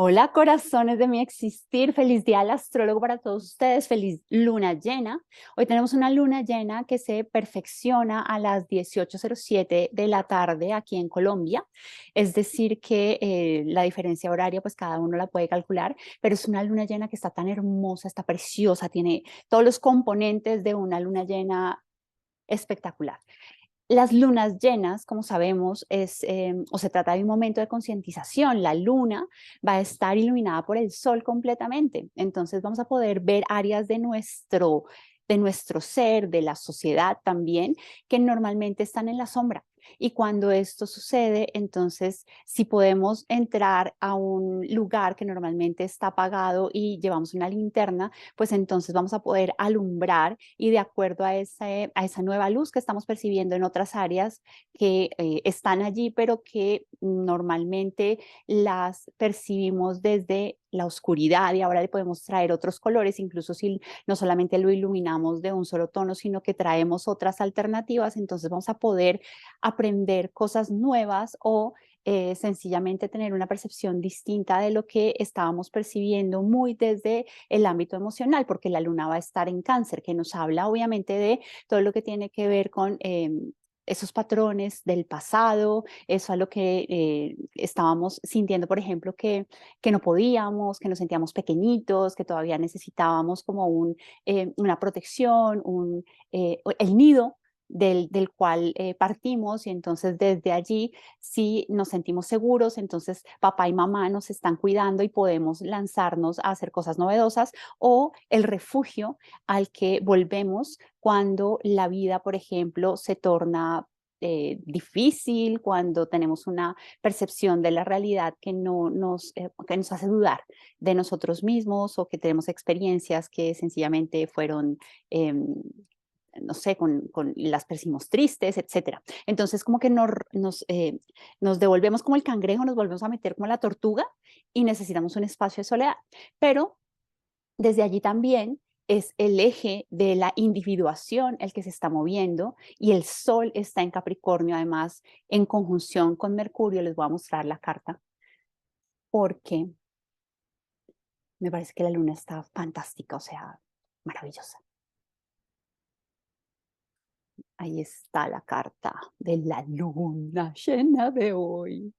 Hola, corazones de mi existir. Feliz día al astrólogo para todos ustedes. Feliz luna llena. Hoy tenemos una luna llena que se perfecciona a las 18:07 de la tarde aquí en Colombia. Es decir que la diferencia horaria, pues cada uno la puede calcular, pero es una luna llena que está tan hermosa, está preciosa, tiene todos los componentes de una luna llena espectacular. Las lunas llenas, como sabemos, o se trata de un momento de concientización. La luna va a estar iluminada por el sol completamente. Entonces vamos a poder ver áreas de nuestro ser, de la sociedad también, que normalmente están en la sombra. Y cuando esto sucede, entonces, si podemos entrar a un lugar que normalmente está apagado y llevamos una linterna, pues entonces vamos a poder alumbrar y de acuerdo a esa nueva luz que estamos percibiendo en otras áreas que están allí, pero que normalmente las percibimos desde la oscuridad y ahora le podemos traer otros colores, incluso si no solamente lo iluminamos de un solo tono, sino que traemos otras alternativas, entonces vamos a poder aprender cosas nuevas o sencillamente tener una percepción distinta de lo que estábamos percibiendo muy desde el ámbito emocional, porque la luna va a estar en Cáncer, que nos habla obviamente de todo lo que tiene que ver con esos patrones del pasado, eso a lo que estábamos sintiendo, por ejemplo, que no podíamos, que nos sentíamos pequeñitos, que todavía necesitábamos como una protección, el nido del cual partimos y entonces desde allí si nos sentimos seguros, entonces papá y mamá nos están cuidando y podemos lanzarnos a hacer cosas novedosas o el refugio al que volvemos cuando la vida, por ejemplo, se torna difícil, cuando tenemos una percepción de la realidad que nos hace dudar de nosotros mismos o que tenemos experiencias que sencillamente fueron no sé, las percibimos tristes, etcétera. Entonces, como que nos devolvemos como el cangrejo, nos volvemos a meter como la tortuga y necesitamos un espacio de soledad. Pero desde allí también es el eje de la individuación el que se está moviendo y el sol está en Capricornio, además, en conjunción con Mercurio. Les voy a mostrar la carta porque me parece que la luna está fantástica, o sea, maravillosa. Ahí está la carta de la luna llena de hoy.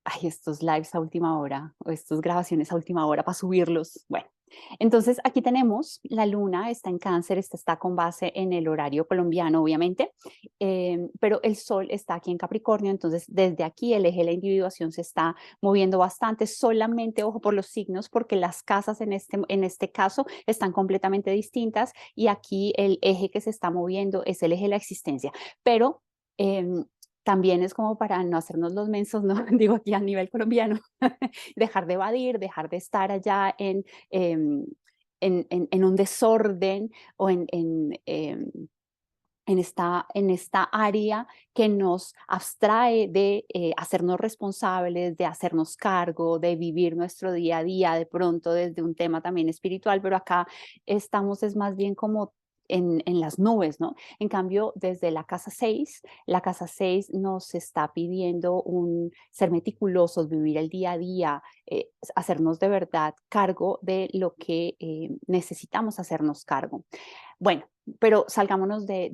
Ay, estos lives a última hora, o estas grabaciones a última hora para subirlos. Bueno, entonces aquí tenemos la luna, está en Cáncer, esta está con base en el horario colombiano, obviamente, pero el sol está aquí en Capricornio, entonces desde aquí el eje de la individuación se está moviendo bastante, solamente ojo por los signos, porque las casas en este caso están completamente distintas y aquí el eje que se está moviendo es el eje de la existencia, pero em, también es como para no hacernos los mensos, ¿no? Digo aquí a nivel colombiano, dejar de evadir, dejar de estar allá en un desorden o en esta área que nos abstrae de hacernos responsables, de hacernos cargo, de vivir nuestro día a día, de pronto desde un tema también espiritual, pero acá estamos es más bien como en las nubes, ¿no? En cambio, desde la casa 6 nos está pidiendo ser meticulosos, vivir el día a día, hacernos de verdad cargo de lo que necesitamos hacernos cargo. Bueno, pero salgámonos de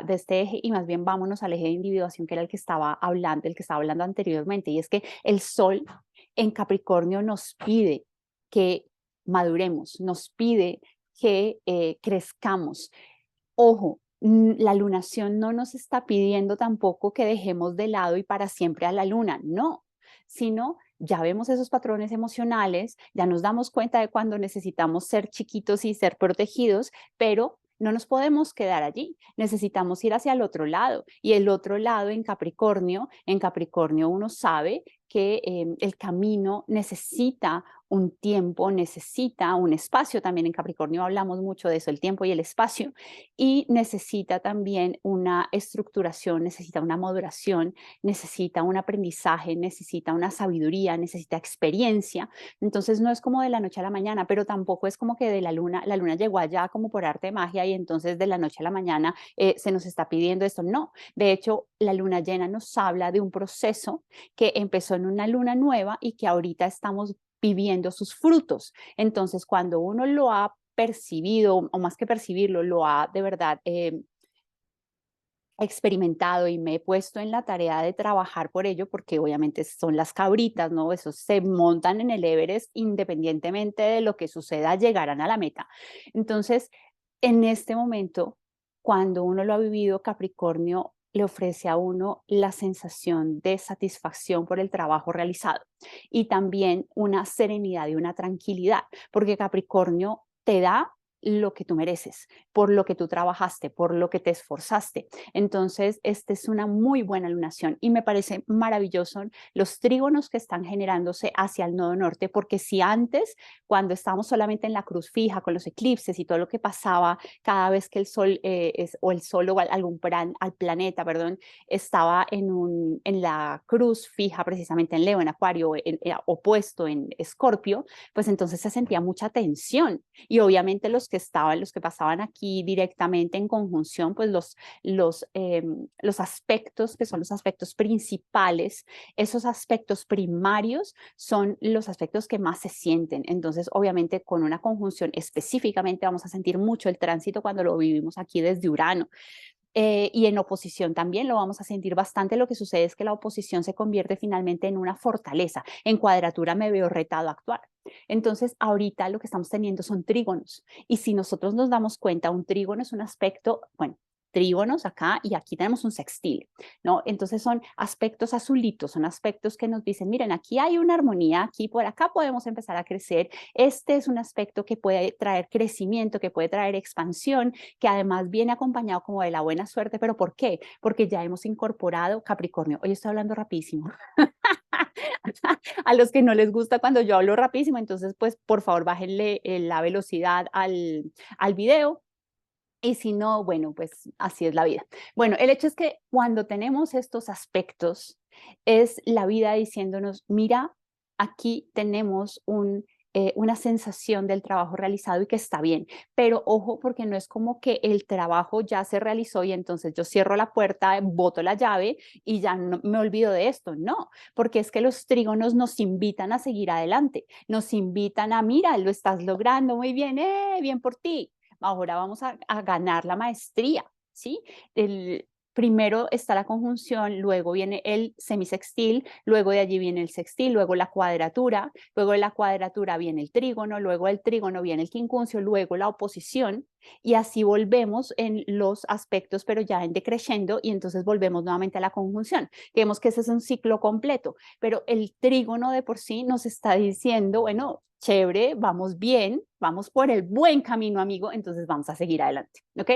este eje y más bien vámonos al eje de individuación que era el que estaba hablando anteriormente, y es que el sol en Capricornio nos pide que maduremos, nos pide que crezcamos. Ojo, la lunación no nos está pidiendo tampoco que dejemos de lado y para siempre a la luna, no, sino ya vemos esos patrones emocionales, ya nos damos cuenta de cuando necesitamos ser chiquitos y ser protegidos, pero no nos podemos quedar allí, necesitamos ir hacia el otro lado. Y el otro lado en Capricornio uno sabe que el camino necesita un tiempo, necesita un espacio, también en Capricornio hablamos mucho de eso, el tiempo y el espacio, y necesita también una estructuración, necesita una maduración, necesita un aprendizaje, necesita una sabiduría, necesita experiencia. Entonces no es como de la noche a la mañana, pero tampoco es como que de la luna llegó allá como por arte de magia y entonces de la noche a la mañana se nos está pidiendo esto. No, de hecho la luna llena nos habla de un proceso que empezó en una luna nueva y que ahorita estamos viviendo sus frutos. Entonces, cuando uno lo ha percibido, o más que percibirlo, lo ha de verdad experimentado y me he puesto en la tarea de trabajar por ello, porque obviamente son las cabritas, ¿no? Esos se montan en el Everest independientemente de lo que suceda, llegarán a la meta. Entonces, en este momento, cuando uno lo ha vivido, Capricornio le ofrece a uno la sensación de satisfacción por el trabajo realizado y también una serenidad y una tranquilidad, porque Capricornio te da lo que tú mereces, por lo que tú trabajaste, por lo que te esforzaste. Entonces, esta es una muy buena lunación y me parece maravilloso los trígonos que están generándose hacia el nodo norte, porque si antes, cuando estábamos solamente en la cruz fija, con los eclipses y todo lo que pasaba cada vez que el sol o el sol o algún al planeta, perdón, estaba en la cruz fija, precisamente en Leo, en Acuario, opuesto en Escorpio, pues entonces se sentía mucha tensión y obviamente los que pasaban aquí directamente en conjunción, pues los aspectos que son los aspectos principales, esos aspectos primarios son los aspectos que más se sienten. Entonces, obviamente, con una conjunción específicamente vamos a sentir mucho el tránsito cuando lo vivimos aquí desde Urano. Y en oposición también lo vamos a sentir bastante. Lo que sucede es que la oposición se convierte finalmente en una fortaleza. En cuadratura me veo retado a actuar. Entonces, ahorita lo que estamos teniendo son trígonos. Y si nosotros nos damos cuenta, un trígono es un aspecto, bueno, trígonos acá y aquí tenemos un sextil, ¿no? Entonces son aspectos azulitos, son aspectos que nos dicen, miren, aquí hay una armonía, aquí por acá podemos empezar a crecer. Este es un aspecto que puede traer crecimiento, que puede traer expansión, que además viene acompañado como de la buena suerte. ¿Pero por qué? Porque ya hemos incorporado Capricornio. Hoy estoy hablando rapidísimo. A los que no les gusta cuando yo hablo rapidísimo, entonces pues por favor bájenle la velocidad al video. Y si no, bueno, pues así es la vida. Bueno, el hecho es que cuando tenemos estos aspectos, es la vida diciéndonos, mira, aquí tenemos una sensación del trabajo realizado y que está bien, pero ojo porque no es como que el trabajo ya se realizó y entonces yo cierro la puerta, boto la llave y ya no me olvido de esto, no, porque es que los trígonos nos invitan a seguir adelante, nos invitan a, mira, lo estás logrando muy bien, bien por ti, ahora vamos a ganar la maestría, ¿sí? Primero está la conjunción, luego viene el semisextil, luego de allí viene el sextil, luego la cuadratura, luego de la cuadratura viene el trígono, luego del trígono viene el quincuncio, luego la oposición, y así volvemos en los aspectos, pero ya en decreciendo, y entonces volvemos nuevamente a la conjunción. Vemos que ese es un ciclo completo, pero el trígono de por sí nos está diciendo, bueno, chévere, vamos bien, vamos por el buen camino, amigo, entonces vamos a seguir adelante, ¿ok?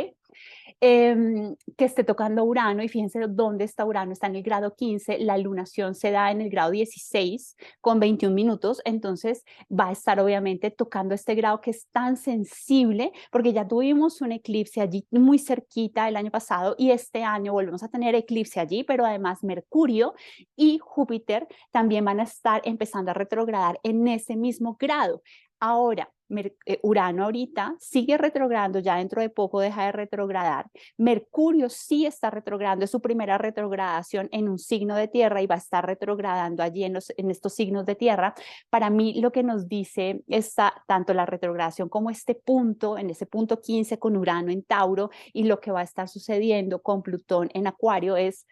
Que esté tocando Urano, y fíjense dónde está Urano, está en el grado 15, la lunación se da en el grado 16 con 21 minutos, entonces va a estar obviamente tocando este grado que es tan sensible, porque ya tuvimos un eclipse allí muy cerquita el año pasado y este año volvemos a tener eclipse allí, pero además Mercurio y Júpiter también van a estar empezando a retrogradar en ese mismo grado. Ahora, Urano ahorita sigue retrogradando, ya dentro de poco deja de retrogradar. Mercurio sí está retrogradando, es su primera retrogradación en un signo de tierra y va a estar retrogradando allí en estos signos de tierra. Para mí lo que nos dice tanto la retrogradación como este punto, en ese punto 15 con Urano en Tauro y lo que va a estar sucediendo con Plutón en Acuario es,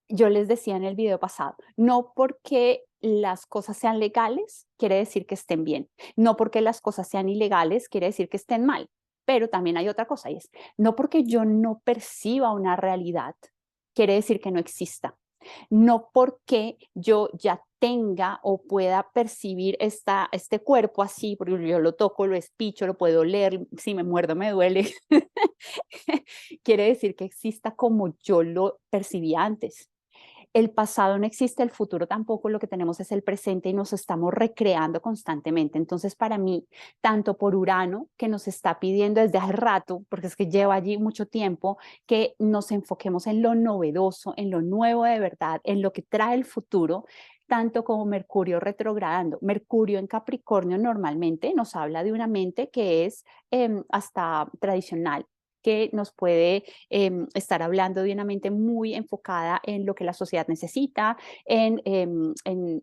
yo les decía en el video pasado, no porque las cosas sean legales quiere decir que estén bien, no porque las cosas sean ilegales quiere decir que estén mal, pero también hay otra cosa y es, no porque yo no perciba una realidad quiere decir que no exista, no porque yo ya tenga o pueda percibir este cuerpo así, porque yo lo toco, lo espicho, lo puedo oler, si me muerdo me duele, quiere decir que exista como yo lo percibía antes. El pasado no existe, el futuro tampoco, lo que tenemos es el presente y nos estamos recreando constantemente. Entonces, para mí, tanto por Urano, que nos está pidiendo desde hace rato, porque es que lleva allí mucho tiempo, que nos enfoquemos en lo novedoso, en lo nuevo de verdad, en lo que trae el futuro, tanto como Mercurio retrogradando. Mercurio en Capricornio normalmente nos habla de una mente que es hasta tradicional, que nos puede estar hablando de una mente muy enfocada en lo que la sociedad necesita, en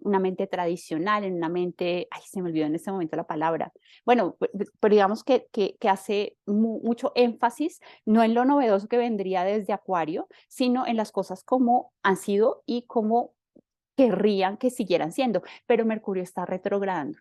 una mente tradicional, en una mente, ay, se me olvidó en este momento la palabra, bueno, pero digamos que hace mucho énfasis, no en lo novedoso que vendría desde Acuario, sino en las cosas como han sido y como querrían que siguieran siendo, pero Mercurio está retrogradando.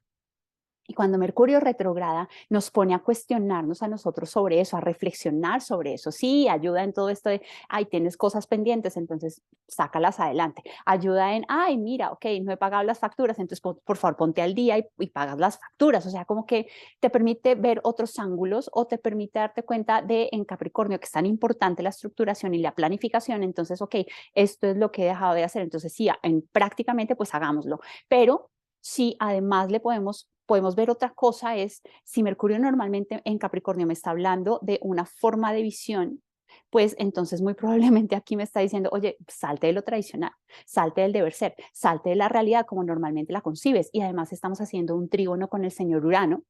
Y cuando Mercurio retrograda, nos pone a cuestionarnos a nosotros sobre eso, a reflexionar sobre eso. Sí, ayuda en todo esto de, ay, tienes cosas pendientes, entonces sácalas adelante. Ayuda en, ay, mira, ok, no he pagado las facturas, entonces por favor ponte al día y pagas las facturas. O sea, como que te permite ver otros ángulos o te permite darte cuenta de en Capricornio que es tan importante la estructuración y la planificación. Entonces, ok, esto es lo que he dejado de hacer. Entonces, sí, prácticamente pues hagámoslo. Pero si además le podemos ver otra cosa es, si Mercurio normalmente en Capricornio me está hablando de una forma de visión, pues entonces muy probablemente aquí me está diciendo, oye, salte de lo tradicional, salte del deber ser, salte de la realidad como normalmente la concibes. Y además estamos haciendo un trígono con el señor Urano,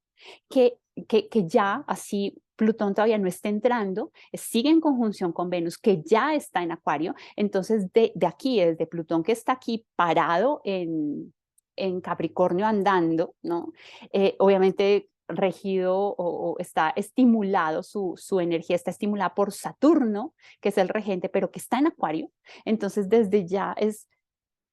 que ya así Plutón todavía no está entrando, sigue en conjunción con Venus, que ya está en Acuario. Entonces, de aquí, desde Plutón que está aquí parado en Capricornio andando, ¿no? Obviamente regido o está estimulado, su energía está estimulada por Saturno, que es el regente, pero que está en Acuario. Entonces, desde ya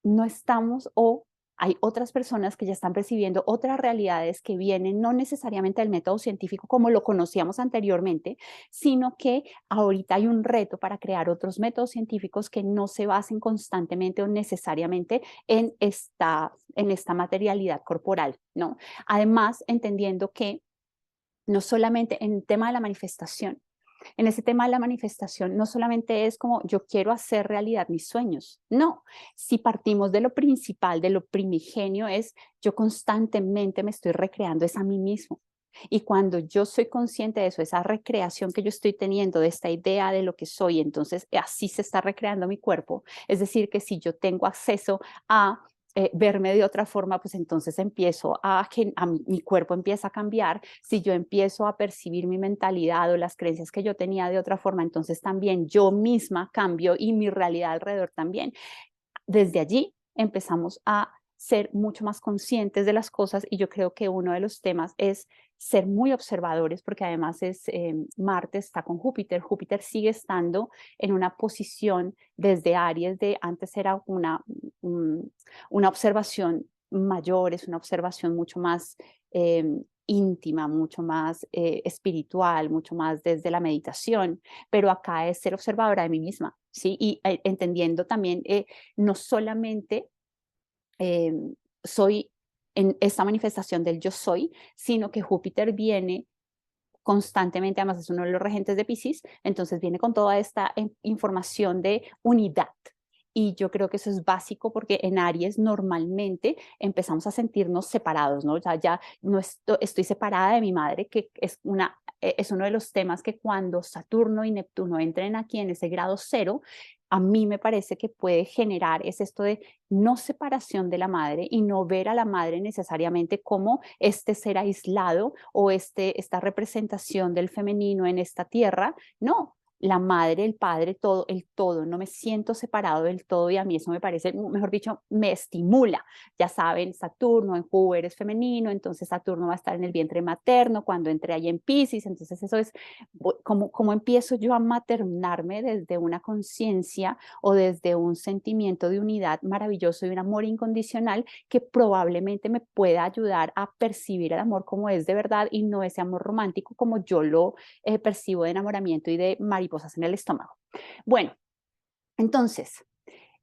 no estamos o hay otras personas que ya están percibiendo otras realidades que vienen no necesariamente del método científico como lo conocíamos anteriormente, sino que ahorita hay un reto para crear otros métodos científicos que no se basen constantemente o necesariamente en esta materialidad corporal, ¿no? Además, entendiendo que no solamente en el tema de la manifestación, en ese tema de la manifestación no solamente es como yo quiero hacer realidad mis sueños, no, si partimos de lo principal, de lo primigenio es yo constantemente me estoy recreando es a mí mismo. Y cuando yo soy consciente de eso, esa recreación que yo estoy teniendo de esta idea de lo que soy, entonces así se está recreando mi cuerpo. Es decir, que si yo tengo acceso a verme de otra forma, pues entonces empiezo mi cuerpo empieza a cambiar. Si yo empiezo a percibir mi mentalidad o las creencias que yo tenía de otra forma, entonces también yo misma cambio y mi realidad alrededor también. Desde allí empezamos a ser mucho más conscientes de las cosas y yo creo que uno de los temas es ser muy observadores porque además Marte está con Júpiter, Júpiter sigue estando en una posición desde Aries de antes era una observación mayor, es una observación mucho más íntima, mucho más espiritual, mucho más desde la meditación, pero acá es ser observadora de mí misma, ¿sí? Y entendiendo también no solamente eh, soy en esta manifestación del yo soy, sino que Júpiter viene constantemente, además es uno de los regentes de Piscis, entonces viene con toda esta información de unidad. Y yo creo que eso es básico porque en Aries normalmente empezamos a sentirnos separados, ¿no? Ya no estoy separada de mi madre, que es uno de los temas que cuando Saturno y Neptuno entren aquí en ese grado cero, a mí me parece que puede generar es esto de no separación de la madre y no ver a la madre necesariamente como este ser aislado o esta representación del femenino en esta tierra. No, la madre, el padre, todo, el todo. No me siento separado del todo y a mí eso me parece, mejor dicho, me estimula. Ya saben, Saturno en Júpiter es femenino, entonces Saturno va a estar en el vientre materno cuando entre ahí en Piscis. Entonces eso es como empiezo yo a maternarme desde una conciencia o desde un sentimiento de unidad maravilloso y un amor incondicional que probablemente me pueda ayudar a percibir el amor como es de verdad y no ese amor romántico como yo lo percibo de enamoramiento y de mariposas en el estómago. Bueno, entonces,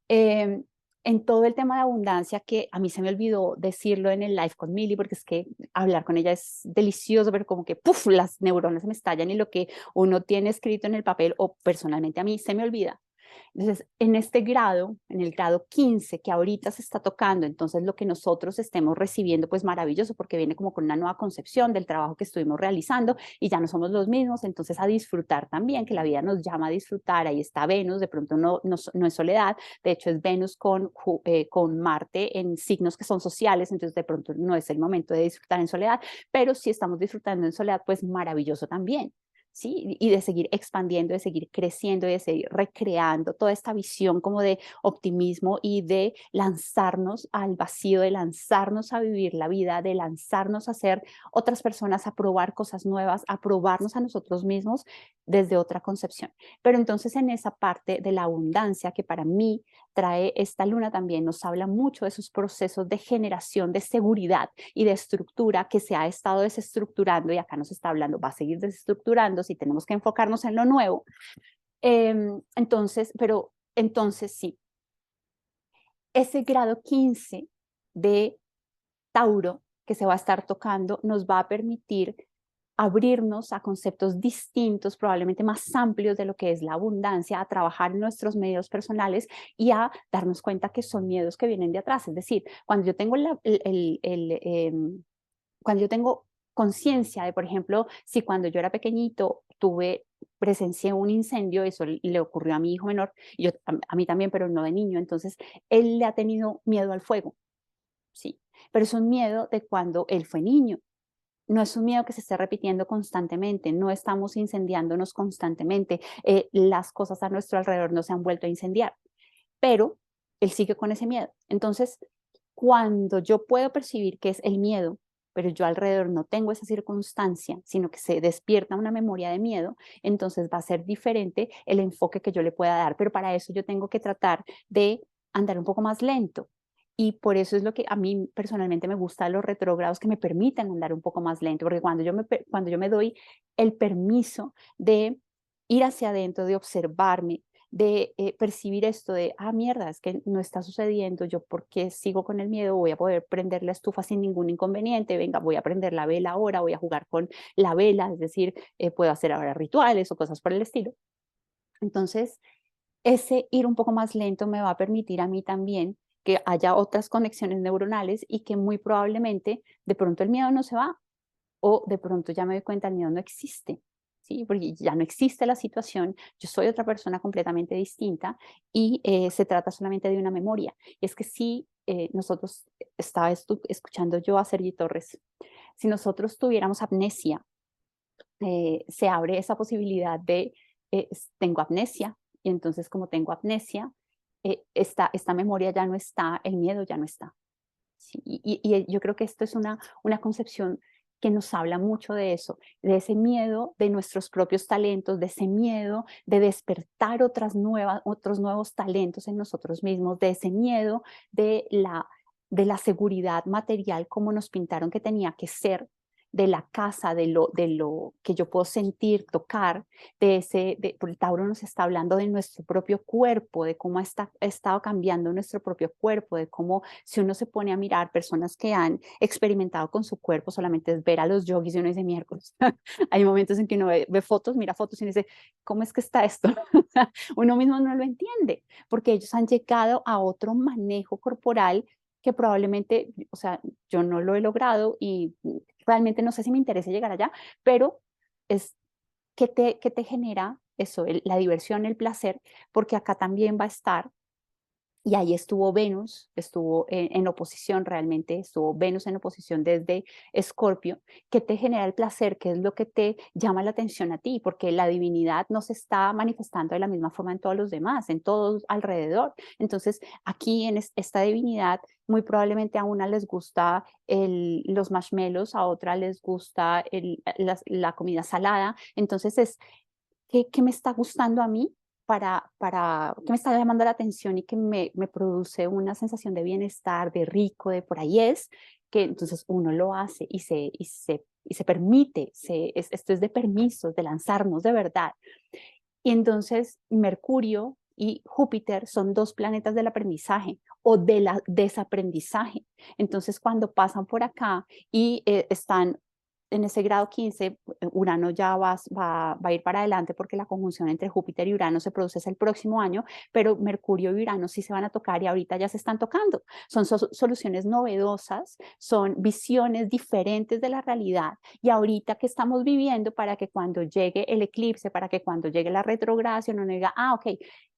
eh, en todo el tema de abundancia, que a mí se me olvidó decirlo en el live con Mili, porque es que hablar con ella es delicioso, pero como que ¡puf! Las neuronas se me estallan y lo que uno tiene escrito en el papel o personalmente a mí se me olvida. Entonces, en este grado, en el grado 15 que ahorita se está tocando, entonces lo que nosotros estemos recibiendo, pues maravilloso, porque viene como con una nueva concepción del trabajo que estuvimos realizando y ya no somos los mismos, entonces a disfrutar también, que la vida nos llama a disfrutar. Ahí está Venus, de pronto no es soledad, de hecho es Venus con Marte en signos que son sociales, entonces de pronto no es el momento de disfrutar en soledad, pero si estamos disfrutando en soledad, pues maravilloso también. ¿Sí? Y de seguir expandiendo, de seguir creciendo, de seguir recreando toda esta visión como de optimismo y de lanzarnos al vacío, de lanzarnos a vivir la vida, de lanzarnos a ser otras personas, a probar cosas nuevas, a probarnos a nosotros mismos desde otra concepción. Pero entonces en esa parte de la abundancia que para mí trae esta luna también nos habla mucho de esos procesos de generación de seguridad y de estructura que se ha estado desestructurando y acá nos está hablando, va a seguir desestructurando si tenemos que enfocarnos en lo nuevo. Entonces sí, ese grado 15 de Tauro que se va a estar tocando nos va a permitir abrirnos a conceptos distintos, probablemente más amplios de lo que es la abundancia, a trabajar en nuestros medios personales y a darnos cuenta que son miedos que vienen de atrás. Es decir, cuando yo tengo cuando yo tengo conciencia de, por ejemplo, si cuando yo era pequeñito presencié un incendio, eso le ocurrió a mi hijo menor, y yo, a mí también, pero no de niño, entonces él le ha tenido miedo al fuego, sí, pero es un miedo de cuando él fue niño. No es un miedo que se esté repitiendo constantemente, no estamos incendiándonos constantemente, las cosas a nuestro alrededor no se han vuelto a incendiar, pero él sigue con ese miedo. Entonces, cuando yo puedo percibir que es el miedo, pero yo alrededor no tengo esa circunstancia, sino que se despierta una memoria de miedo, entonces va a ser diferente el enfoque que yo le pueda dar, pero para eso yo tengo que tratar de andar un poco más lento. Y por eso es lo que a mí personalmente me gusta de los retrógrados, que me permiten andar un poco más lento, porque cuando yo me doy el permiso de ir hacia adentro, de observarme, de percibir esto de, mierda, es que no está sucediendo, yo porque sigo con el miedo, voy a poder prender la estufa sin ningún inconveniente, venga, voy a prender la vela ahora, voy a jugar con la vela, es decir, puedo hacer ahora rituales o cosas por el estilo. Entonces, ese ir un poco más lento me va a permitir a mí también que haya otras conexiones neuronales y que muy probablemente de pronto el miedo no se va o de pronto ya me doy cuenta el miedo no existe, ¿sí? Porque ya no existe la situación, yo soy otra persona completamente distinta y se trata solamente de una memoria. Y es que si nosotros, estaba escuchando yo a Sergi Torres, si nosotros tuviéramos amnesia, se abre esa posibilidad de, tengo amnesia, y entonces como tengo amnesia, esta memoria ya no está, el miedo ya no está. Sí, y yo creo que esto es una concepción que nos habla mucho de eso, de ese miedo de nuestros propios talentos, de ese miedo de despertar otros nuevos talentos en nosotros mismos, de ese miedo de la seguridad material como nos pintaron que tenía que ser, de la casa, de lo que yo puedo sentir, tocar, porque el Tauro nos está hablando de nuestro propio cuerpo, de cómo ha estado cambiando nuestro propio cuerpo, de cómo si uno se pone a mirar personas que han experimentado con su cuerpo, solamente es ver a los yogis y uno dice miércoles. Hay momentos en que uno ve fotos, mira fotos y uno dice, ¿cómo es que está esto? Uno mismo no lo entiende, porque ellos han llegado a otro manejo corporal que probablemente, o sea, yo no lo he logrado y realmente no sé si me interesa llegar allá, pero es que te genera eso, la diversión, el placer, porque acá también va a estar, y ahí estuvo Venus, estuvo en oposición realmente, estuvo Venus en oposición desde Escorpio, que te genera el placer, que es lo que te llama la atención a ti, porque la divinidad no se está manifestando de la misma forma en todos los demás, en todos alrededor. Entonces, aquí en esta divinidad, muy probablemente a una les gusta los marshmallows, a otra les gusta la comida salada. Entonces, ¿qué me está gustando a mí? ¿Qué me está llamando la atención y que me produce una sensación de bienestar, de rico, de por ahí es, que entonces uno lo hace y se permite, esto es de permisos, de lanzarnos de verdad. Y entonces Mercurio y Júpiter son dos planetas del aprendizaje o del desaprendizaje. Entonces cuando pasan por acá y están en ese grado 15, Urano ya va a ir para adelante porque la conjunción entre Júpiter y Urano se produce el próximo año, pero Mercurio y Urano sí se van a tocar y ahorita ya se están tocando. Son soluciones novedosas, son visiones diferentes de la realidad y ahorita que estamos viviendo para que cuando llegue el eclipse, para que cuando llegue la retrogradación uno diga, ah, ok,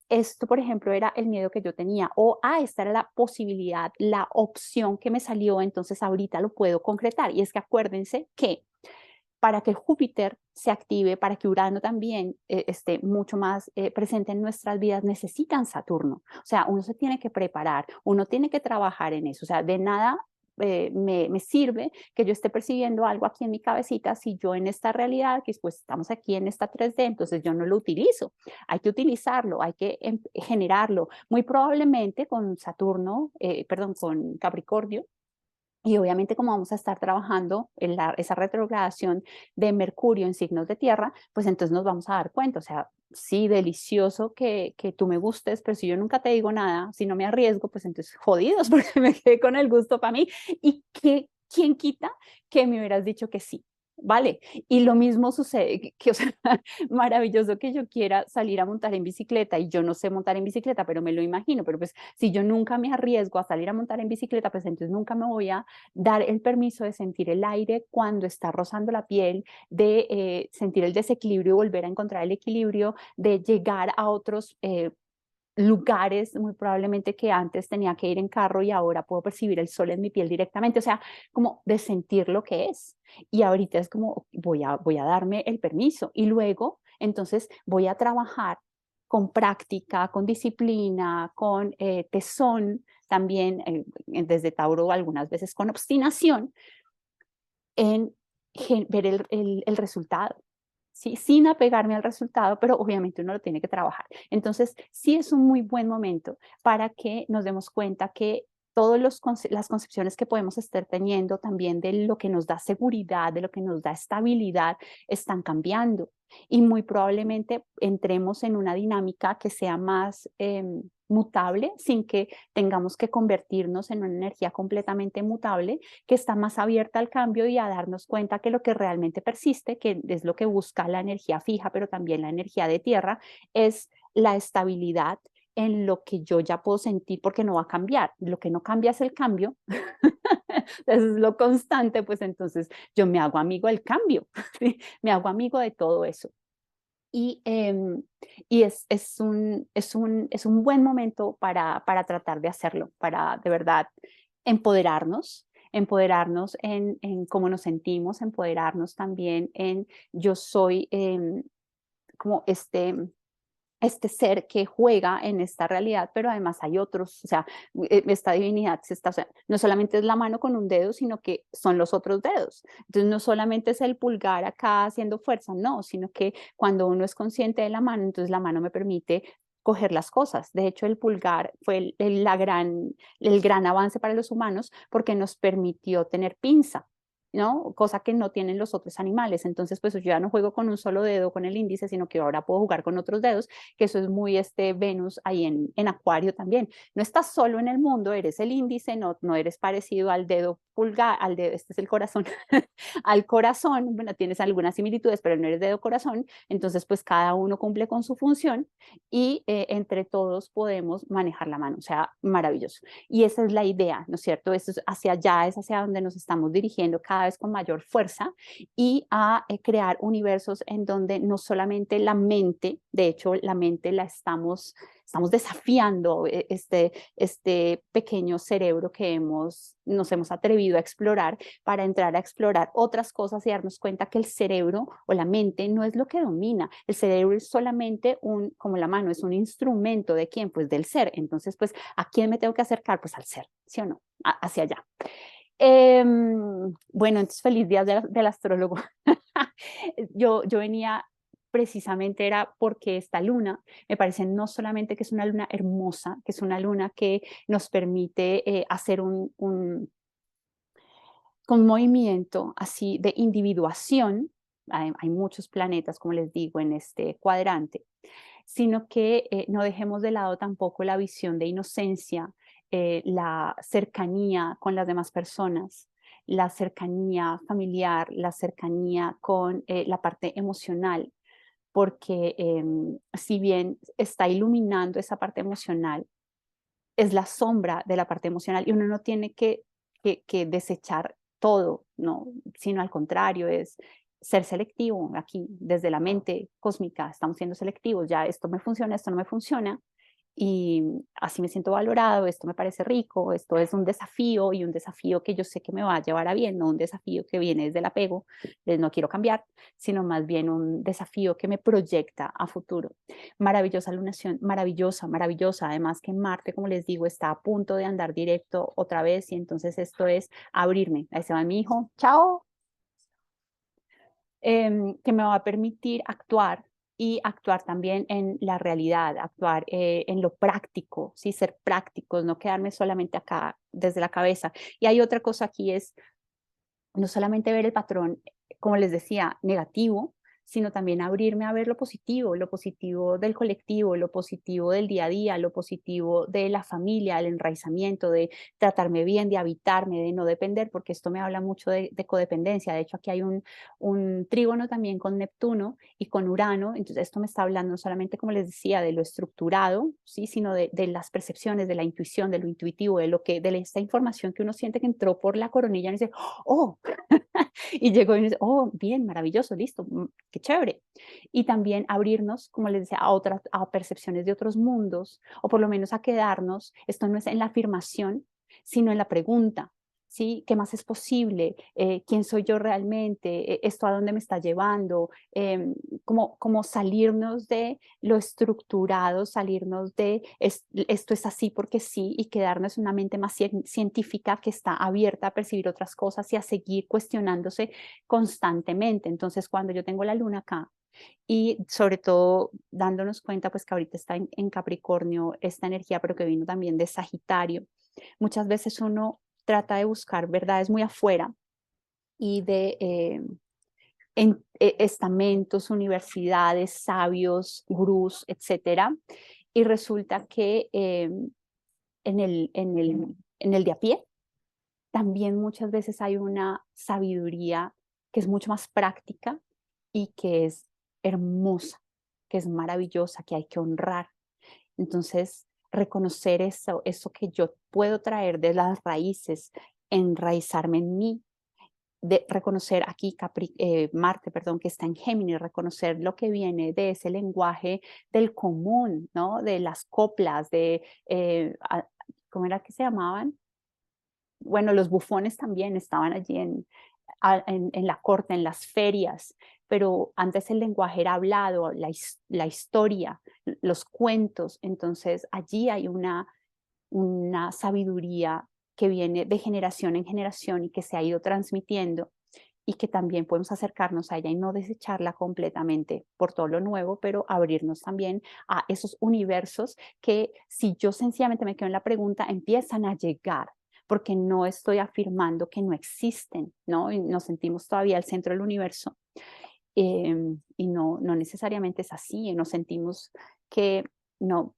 esto, por ejemplo, era el miedo que yo tenía, o esta era la posibilidad, la opción que me salió, entonces ahorita lo puedo concretar. Y es que acuérdense que para que Júpiter se active, para que Urano también esté mucho más presente en nuestras vidas, necesitan Saturno. O sea, uno se tiene que preparar, uno tiene que trabajar en eso. O sea, de nada me sirve que yo esté percibiendo algo aquí en mi cabecita si yo en esta realidad, que pues estamos aquí en esta 3D, entonces yo no lo utilizo. Hay que utilizarlo, hay que generarlo. Muy probablemente con Saturno, perdón, con Capricornio, y obviamente como vamos a estar trabajando en esa retrogradación de Mercurio en signos de tierra, pues entonces nos vamos a dar cuenta, o sea, sí, delicioso que tú me gustes, pero si yo nunca te digo nada, si no me arriesgo, pues entonces jodidos porque me quedé con el gusto para mí. ¿Y quién quita que me hubieras dicho que sí? Vale, y lo mismo sucede, o sea, maravilloso que yo quiera salir a montar en bicicleta y yo no sé montar en bicicleta, pero me lo imagino, pero pues si yo nunca me arriesgo a salir a montar en bicicleta, pues entonces nunca me voy a dar el permiso de sentir el aire cuando está rozando la piel, de sentir el desequilibrio y volver a encontrar el equilibrio, de llegar a otros lugares muy probablemente que antes tenía que ir en carro y ahora puedo percibir el sol en mi piel directamente, o sea, como de sentir lo que es. Y ahorita es como voy a darme el permiso y luego entonces voy a trabajar con práctica, con disciplina, con tesón, también desde Tauro algunas veces con obstinación, en ver el resultado. ¿Sí? Sin apegarme al resultado, pero obviamente uno lo tiene que trabajar. Entonces, sí es un muy buen momento para que nos demos cuenta que todas las concepciones que podemos estar teniendo también de lo que nos da seguridad, de lo que nos da estabilidad, están cambiando. Y muy probablemente entremos en una dinámica que sea más mutable, sin que tengamos que convertirnos en una energía completamente mutable, que está más abierta al cambio y a darnos cuenta que lo que realmente persiste, que es lo que busca la energía fija, pero también la energía de tierra, es la estabilidad en lo que yo ya puedo sentir porque no va a cambiar. Lo que no cambia es el cambio. Eso es lo constante, pues entonces yo me hago amigo del cambio, ¿sí? Me hago amigo de todo eso. Y, y es un buen momento para tratar de hacerlo, para de verdad empoderarnos en cómo nos sentimos, empoderarnos también en yo soy como este ser que juega en esta realidad, pero además hay otros, o sea, esta divinidad o sea, no solamente es la mano con un dedo, sino que son los otros dedos. Entonces no solamente es el pulgar acá haciendo fuerza, no, sino que cuando uno es consciente de la mano, entonces la mano me permite coger las cosas. De hecho, el pulgar fue el gran avance para los humanos porque nos permitió tener pinza, ¿no? Cosa que no tienen los otros animales. Entonces, pues yo ya no juego con un solo dedo, con el índice, sino que ahora puedo jugar con otros dedos, que eso es muy Venus ahí en Acuario también. No estás solo en el mundo, eres el índice, no eres parecido al dedo pulgar, al dedo, este es el corazón, al corazón, bueno, tienes algunas similitudes, pero no eres dedo corazón, entonces pues cada uno cumple con su función y entre todos podemos manejar la mano, o sea, maravilloso. Y esa es la idea, ¿no es cierto? Eso es hacia allá, es hacia donde nos estamos dirigiendo cada vez con mayor fuerza y a crear universos en donde no solamente la mente, de hecho la mente la estamos desafiando, este pequeño cerebro que nos hemos atrevido a explorar para entrar a explorar otras cosas y darnos cuenta que el cerebro o la mente no es lo que domina, el cerebro es solamente como la mano, es un instrumento de quién, pues del ser. Entonces, pues, ¿a quién me tengo que acercar? Pues al ser, ¿sí o no? Hacia allá. Bueno, entonces feliz día del astrólogo. Yo venía precisamente era porque esta luna me parece no solamente que es una luna hermosa, que es una luna que nos permite hacer con movimiento así de individuación, hay muchos planetas, como les digo, en este cuadrante, sino que no dejemos de lado tampoco la visión de inocencia, la cercanía con las demás personas, la cercanía familiar, la cercanía con la parte emocional, porque si bien está iluminando esa parte emocional, es la sombra de la parte emocional y uno no tiene que desechar todo, ¿no? Sino al contrario, es ser selectivo. Aquí, desde la mente cósmica, estamos siendo selectivos. Ya esto me funciona, esto no me funciona y así me siento valorado, esto me parece rico, esto es un desafío y un desafío que yo sé que me va a llevar a bien, no un desafío que viene desde el apego, de no quiero cambiar, sino más bien un desafío que me proyecta a futuro. Maravillosa lunación, maravillosa, maravillosa. Además que Marte, como les digo, está a punto de andar directo otra vez y entonces esto es abrirme. Ahí se va mi hijo, chao, que me va a permitir actuar y actuar también en la realidad, actuar en lo práctico, ¿sí? Ser prácticos, no quedarme solamente acá desde la cabeza. Y hay otra cosa aquí es no solamente ver el patrón, como les decía, negativo, sino también abrirme a ver lo positivo del colectivo, lo positivo del día a día, lo positivo de la familia, el enraizamiento, de tratarme bien, de habitarme, de no depender, porque esto me habla mucho de codependencia. De hecho, aquí hay un trígono también con Neptuno y con Urano, entonces esto me está hablando no solamente, como les decía, de lo estructurado, ¿sí? Sino de las percepciones, de la intuición, de lo intuitivo, de esta información que uno siente que entró por la coronilla y dice, oh, y llegó y me dice, oh, bien, maravilloso, listo, qué chévere. Y también abrirnos, como les decía, a otras, a percepciones de otros mundos, o por lo menos a quedarnos, esto no es en la afirmación, sino en la pregunta, ¿sí? ¿Qué más es posible? ¿Quién soy yo realmente? ¿Esto a dónde me está llevando? Como salirnos de lo estructurado, salirnos de esto es así porque sí y quedarnos en una mente más científica que está abierta a percibir otras cosas y a seguir cuestionándose constantemente. Entonces, cuando yo tengo la luna acá y sobre todo dándonos cuenta pues que ahorita está en Capricornio esta energía, pero que vino también de Sagitario, muchas veces uno trata de buscar verdades muy afuera y de estamentos, universidades, sabios, gurús, etcétera, y resulta que en el de a pie también muchas veces hay una sabiduría que es mucho más práctica y que es hermosa, que es maravillosa, que hay que honrar. Entonces, reconocer eso que yo puedo traer de las raíces, enraizarme en mí, de reconocer aquí Marte, perdón, que está en Géminis, reconocer lo que viene de ese lenguaje del común, ¿no? De las coplas, ¿cómo era que se llamaban? Bueno, los bufones también estaban allí en la corte, en las ferias, pero antes el lenguaje era hablado, la historia, los cuentos, entonces allí hay una sabiduría que viene de generación en generación y que se ha ido transmitiendo y que también podemos acercarnos a ella y no desecharla completamente por todo lo nuevo, pero abrirnos también a esos universos que si yo sencillamente me quedo en la pregunta, empiezan a llegar porque no estoy afirmando que no existen, ¿no? Y nos sentimos todavía al centro del universo y no necesariamente es así, nos sentimos que no,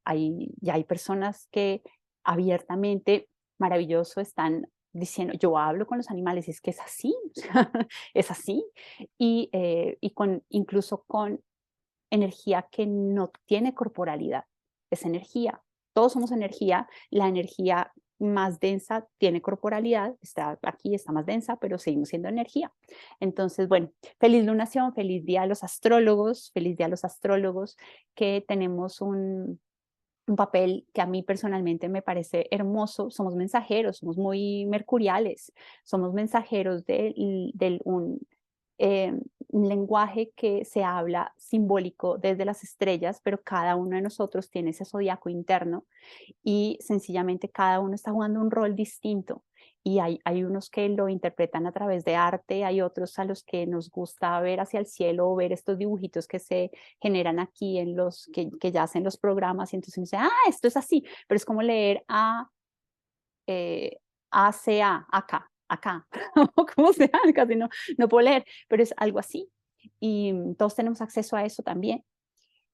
ya hay personas que abiertamente, maravilloso, están diciendo, yo hablo con los animales, y es que es así, es así, incluso con energía que no tiene corporalidad, es energía. Todos somos energía, la energía más densa tiene corporalidad, está aquí, está más densa, pero seguimos siendo energía. Entonces, bueno, feliz lunación, feliz día a los astrólogos, feliz día a los astrólogos, que tenemos un papel que a mí personalmente me parece hermoso. Somos mensajeros, somos muy mercuriales, somos mensajeros eh, un lenguaje que se habla simbólico desde las estrellas, pero cada uno de nosotros tiene ese zodiaco interno y sencillamente cada uno está jugando un rol distinto. Y hay unos que lo interpretan a través de arte, hay otros a los que nos gusta ver hacia el cielo o ver estos dibujitos que se generan aquí que ya hacen los programas y entonces uno dice, ah, esto es así, pero es como leer eh, acá, acá, como sea, casi no puedo leer, pero es algo así. Y todos tenemos acceso a eso también.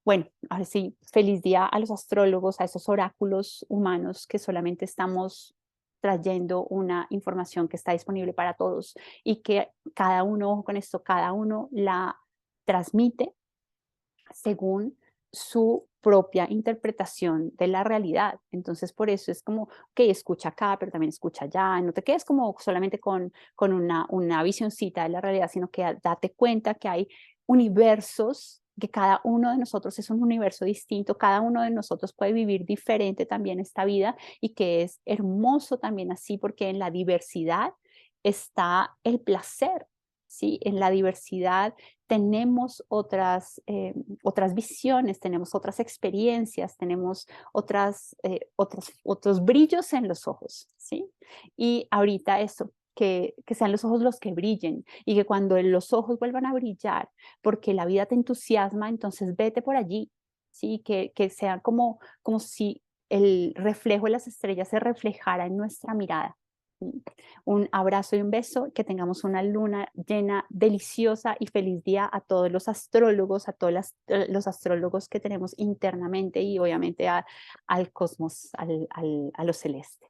Bueno, ahora sí, feliz día a los astrólogos, a esos oráculos humanos que solamente estamos trayendo una información que está disponible para todos y que cada uno, ojo con esto, cada uno la transmite según su propia interpretación de la realidad. Entonces, por eso es como, que escucha acá, pero también escucha allá. No te quedes como solamente con una visioncita de la realidad, sino que date cuenta que hay universos, que cada uno de nosotros es un universo distinto, cada uno de nosotros puede vivir diferente también esta vida y que es hermoso también así, porque en la diversidad está el placer, ¿sí? En la diversidad tenemos otras visiones, tenemos otras experiencias, tenemos otros brillos en los ojos, ¿sí? Y ahorita eso, que sean los ojos los que brillen y que cuando los ojos vuelvan a brillar, porque la vida te entusiasma, entonces vete por allí, ¿sí? Que sea como si el reflejo de las estrellas se reflejara en nuestra mirada. ¿Sí? Un abrazo y un beso, que tengamos una luna llena, deliciosa y feliz día a todos los astrólogos, a todos los astrólogos que tenemos internamente y obviamente al cosmos, a lo celeste.